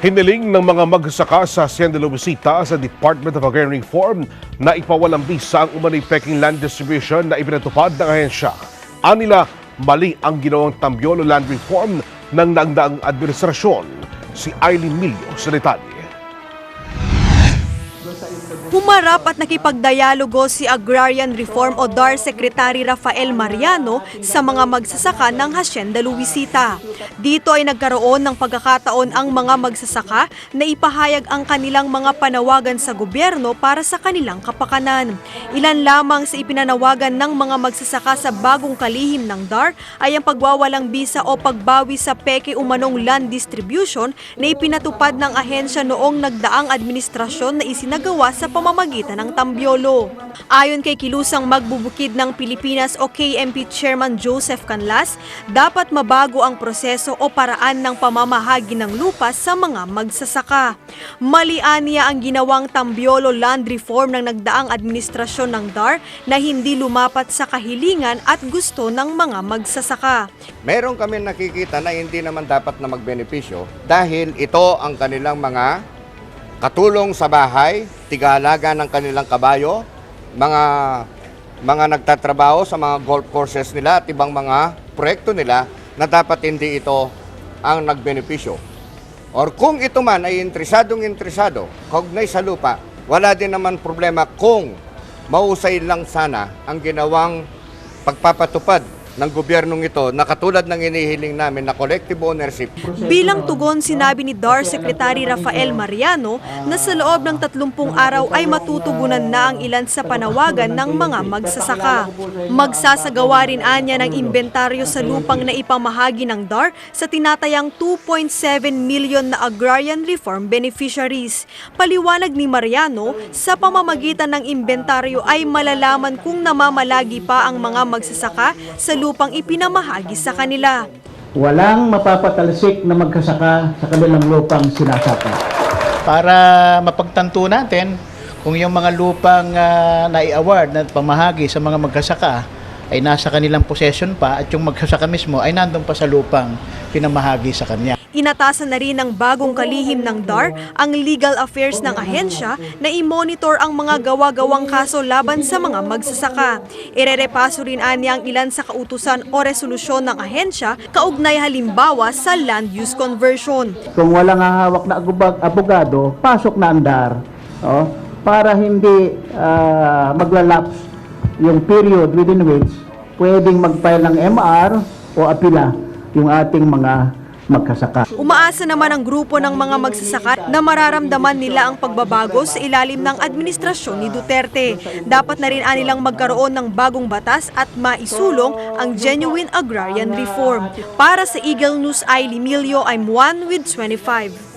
Hiniling ng mga magsasaka sa Hacienda Luisita sa Department of Agrarian Reform na ipawalang bisa ang umano'y peking land distribution na ipinatupad ng ahensya. Anila, mali ang ginawang Tambiolo Land Reform ng naangdaang administrasyon. Si Aileen Milio sa detalye. Humarap at nakipagdialogo si Agrarian Reform o DAR Secretary Rafael Mariano sa mga magsasaka ng Hacienda Luisita. Dito ay nagkaroon ng pagkakataon ang mga magsasaka na ipahayag ang kanilang mga panawagan sa gobyerno para sa kanilang kapakanan. Ilan lamang sa ipinanawagan ng mga magsasaka sa bagong kalihim ng DAR ay ang pagwawalang bisa o pagbawi sa peke umanong land distribution na ipinatupad ng ahensya noong nagdaang administrasyon na isinagawa sa pamamagitan ng Tambiolo. Ayon kay Kilusang Magbubukid ng Pilipinas o KMP Chairman Joseph Canlas, dapat mabago ang proseso o paraan ng pamamahagi ng lupa sa mga magsasaka. Malian niya ang ginawang Tambiolo Land Reform ng nagdaang administrasyon ng DAR na hindi lumapat sa kahilingan at gusto ng mga magsasaka. Meron kami nakikita na hindi naman dapat na magbenepisyo dahil ito ang kanilang mga katulong sa bahay, tigalaga ng kanilang kabayo, mga nagtatrabaho sa mga golf courses nila at ibang mga proyekto nila na dapat hindi ito ang nagbenepisyo. Or kung ito man ay interesado, kaugnay sa lupa, wala din naman problema kung mausay lang sana ang ginawang pagpapatupad ng gobyernong ito na katulad ng inihiling namin na collective ownership. Bilang tugon, sinabi ni DAR Secretary Rafael Mariano na sa loob ng 30 araw ay matutugunan na ang ilan sa panawagan ng mga magsasaka. Magsasagawa rin anya ng inventaryo sa lupang na ipamahagi ng DAR sa tinatayang 2.7 million na agrarian reform beneficiaries. Paliwanag ni Mariano, sa pamamagitan ng inventaryo ay malalaman kung namamalagi pa ang mga magsasaka sa lupang ipinamahagi sa kanila. Walang mapapatalsik na magsasaka sa kanilang lupang sinasaka. Para mapagtanto natin kung yung mga lupang nai-award na pamahagi sa mga magsasaka ay nasa kanilang possession pa at yung magsasaka mismo ay nandun pa sa lupang pinamahagi sa kanya. Inatasan na rin ng bagong kalihim ng DAR ang legal affairs ng ahensya na i-monitor ang mga gawa-gawang kaso laban sa mga magsasaka. Irerepaso rin anya ang ilan sa kautusan o resolusyon ng ahensya kaugnay halimbawa sa land use conversion. Kung walang hahawak na abogado, pasok na ang DAR, para hindi maglalaps yung period within which pwedeng mag-file ng MR o apila yung ating mga magsasaka. Umaasa naman ang grupo ng mga magsasaka na mararamdaman nila ang pagbabago sa ilalim ng administrasyon ni Duterte. Dapat na rin anilang magkaroon ng bagong batas at maisulong ang genuine agrarian reform. Para sa Eagle News, Aileen Milio, I'm 1 with 25.